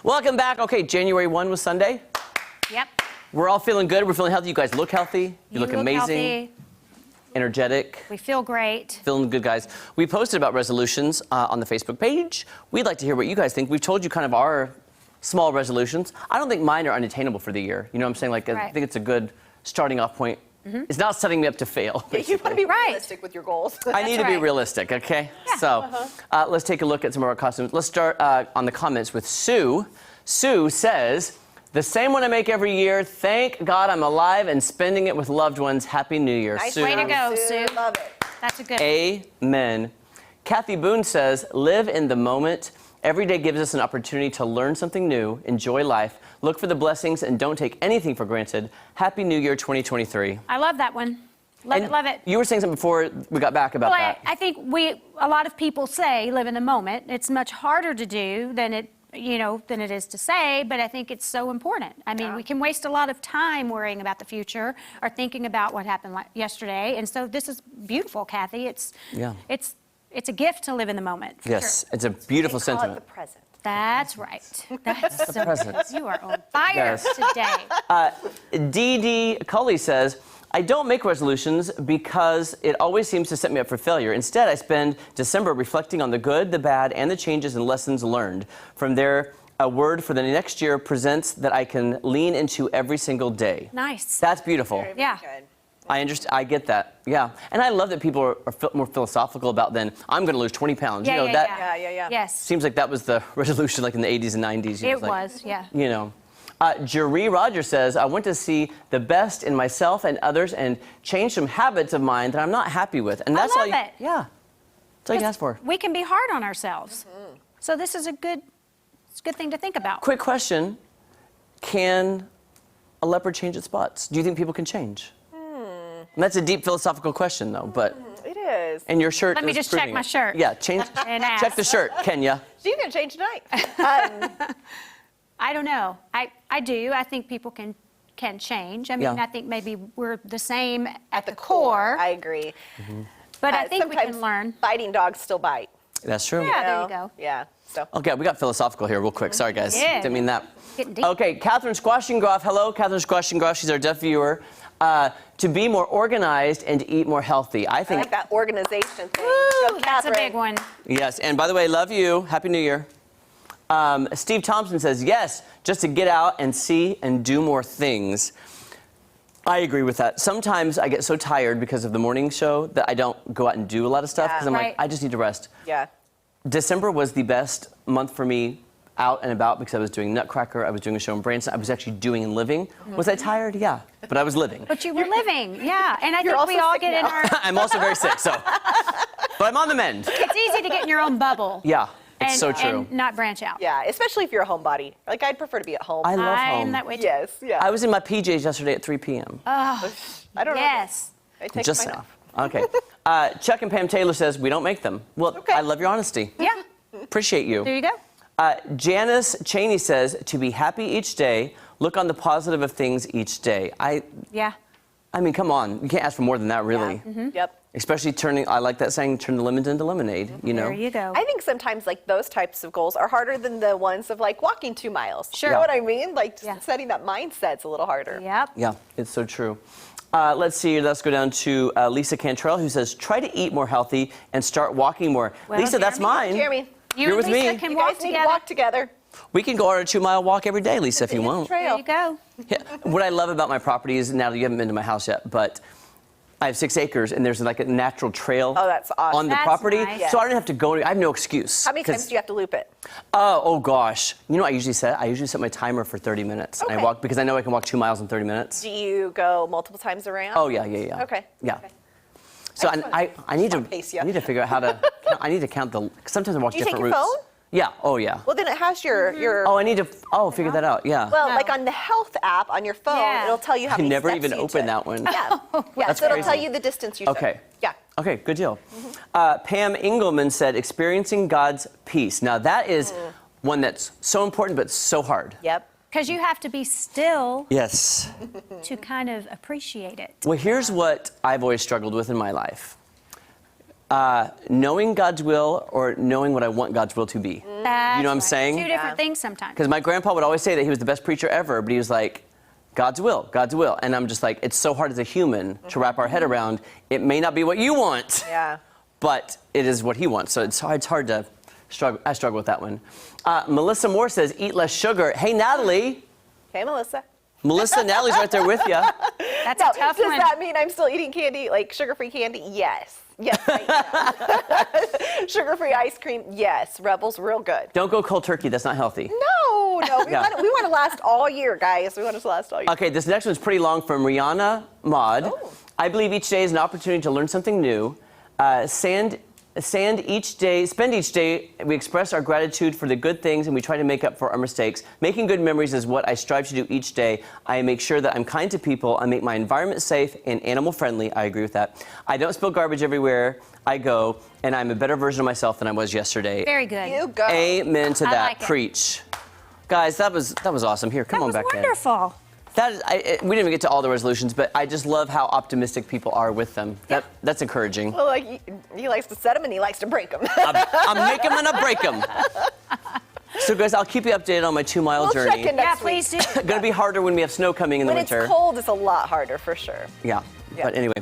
Welcome back. Okay, January 1 was Sunday. Yep. We're all feeling good. We're feeling healthy. You guys look healthy. You look amazing. Healthy. Energetic. We feel great. Feeling good, guys. We posted about resolutions on the Facebook page. We'd like to hear what you guys think. We've told you kind of our small resolutions. I don't think mine are unattainable for the year. You know what I'm saying? Like, I think it's a good starting off point. It's not setting me up to fail. Yeah, you want to be realistic with your goals. I need to be realistic, okay? Yeah. So let's take a look at some of our costumes. Let's start on the comments with Sue. Sue says, the same one I make every year. Thank God I'm alive and spending it with loved ones. Happy New Year, Nice. Sue. Way to go, Sue. Love it. That's a good Amen. Kathy Boone says, live in the moment. Every day gives us an opportunity to learn something new, enjoy life, look for the blessings, and don't take anything for granted. Happy New Year 2023. I love that one. Love it, love it. You were saying something before we got back about that. I think a lot of people say live in the moment. It's much harder to do than it is to say, but I think it's so important. I mean, we can waste a lot of time worrying about the future or thinking about what happened yesterday. And so this is beautiful, Kathy. It's a gift to live in the moment. Yes, Sure. it's a beautiful Call sentiment. it the present. That's right. That's so present. You are on fire today. Dee Dee Cully says, I don't make resolutions because it always seems to set me up for failure. Instead, I spend December reflecting on the good, the bad, and the changes and lessons learned. From there, a word for the next year presents that I can lean into every single day. Nice. That's beautiful. Very Yeah. good. I understand. I get that. Yeah. And I love that people are more philosophical about then I'm going to lose 20 pounds. Yeah, you know, that Yeah. Yes. seems like that was the resolution like in the 80s and 90s. You know, It was, yeah. You know. Jeree Rogers says, I want to see the best in myself and others and change some habits of mine that I'm not happy with. And that's all you, it. Yeah. That's all you ask for. We can be hard on ourselves. So this is a good thing to think about. Quick question. Can a leopard change its spots? Do you think people can change? And that's a deep philosophical question, though, but... It is. And your shirt Let me is just check proving my it. shirt. Yeah, change. And ask. Check the shirt, Kenya. So you can change tonight. I don't know. I do. I think people can change. I mean, Yeah. I think maybe we're the same at the core. core. I agree. But I think we sometimes can learn. Fighting dogs still bite. That's true. Yeah, there you go. Yeah. So. Okay, we got philosophical here real quick. Sorry, guys. Yeah. Didn't mean that. Getting deep. Okay, Catherine Squashingroff. Hello, Catherine Squashingroff. She's our deaf viewer. To be more organized and to eat more healthy. I I think... like that organization thing. Ooh, Go, that's a Catherine. big one. Yes, and by the way, love you. Happy New Year. Steve Thompson says, yes, just to get out and see and do more things. I agree with that. Sometimes I get so tired because of the morning show that I don't go out and do a lot of stuff because I'm like, I just need to rest. Yeah. December was the best month for me out and about because I was doing Nutcracker, I was doing a show in Branson, I was actually doing and living. Was I tired? Yeah, but I was living. But you were living, yeah. And I think also we all sick get in now. our... I'm also very sick, so. But I'm on the mend. It's easy to get in your own bubble. Yeah, it's so true. And not branch out. Yeah, especially if you're a homebody. Like, I'd prefer to be at home. I love I'm home. that way too. Yes, yeah. I was in my PJs yesterday at 3 p.m. I don't know. Yes. I take Just mine saying. off. Okay. Chuck and Pam Taylor says, we don't make them. Well, Okay. I love your honesty. Yeah. Appreciate you. There you go. Janice Cheney says, to be happy each day, look on the positive of things each day. Yeah. I mean, come on. You can't ask for more than that, really. Yep. Especially turning, I like that saying, turn the lemons into lemonade, you know? There you go. I think sometimes like those types of goals are harder than the ones of like walking 2 miles. Sure. You know what I mean? Like Yeah. setting that mindset's a little harder. Yep. Yeah, it's so true. Let's see, let's go down to Lisa Cantrell, who says, try to eat more healthy and start walking more. Well, Lisa, that's Jeremy- mine. Jeremy, You You're and with Lisa me. can you walk guys need together. to walk together. We can go on a 2-mile walk every day, Lisa, if you want. There you go. Yeah. What I love about my property is, now you haven't been to my house yet, but I have 6 acres and there's like a natural trail Oh, that's awesome. on the That's property. nice. So I don't have to go, I have no excuse. How many times do you have to loop it? Oh gosh. You know what I usually set? I usually set my timer for 30 minutes. And I Okay. walk, because I know I can walk 2 miles in 30 minutes. Do you go multiple times around? Oh, yeah. Okay. Yeah. Okay. So I just I need to wanna pace ya. I need to figure out how to I need to count the, 'cause sometimes I walk Do you different take your routes. phone? Yeah. Oh yeah. Well, then it has your. Oh, I need to figure that out. Yeah. Well, No. like on the health app on your phone, Yeah. it'll tell you how I many never steps even you opened took. that one. Yeah. Yeah. That's So it'll tell crazy. you the distance you took. Okay. Yeah. Okay, good deal. Pam Engelman said, experiencing God's peace. Now that is one that's so important but so hard. Yep. Because you have to be still Yes. to kind of appreciate it. Well, here's what I've always struggled with in my life. knowing God's will or knowing what I want God's will to be. That's You know what I'm right. saying? Two different things sometimes. Because my grandpa would always say that he was the best preacher ever, but he was like, God's will, God's will. And I'm just like, it's so hard as a human to wrap our head around. It may not be what you want, Yeah. but it is what he wants. So it's hard to struggle. I struggle with that one. Melissa Moore says, eat less sugar. Hey, Natalie. Okay, Melissa. Melissa, Natalie's right there with you. That's Now, a tough does one. that mean I'm still eating candy, like sugar-free candy? Yes. Yes, I am. Sugar-free ice cream? Yes. Rebel's real good. Don't go cold turkey. That's not healthy. No. We Yeah. want to last all year, guys. We want to last all year. Okay, this next one's pretty long from Rihanna Maud. Oh. I believe each day is an opportunity to learn something new. Spend each day, we express our gratitude for the good things and we try to make up for our mistakes. Making good memories is what I strive to do each day. I make sure that I'm kind to people. I make my environment safe and animal friendly. I agree with that. I don't spill garbage everywhere I go, and I'm a better version of myself than I was yesterday. Very good. You go. Amen to I that. like it. Preach. Guys, that was awesome. Here, come That on was back in. wonderful. We didn't even get to all the resolutions, but I just love how optimistic people are with them. That's encouraging. Well, like he likes to set them and he likes to break them. I'm make them and I break them. So, guys, I'll keep you updated on my 2-mile We'll journey. check in Yeah, next week. please do. Gonna be harder when we have snow coming in the When winter. it's cold, it's a lot harder for sure. Yeah. Yeah. But anyway,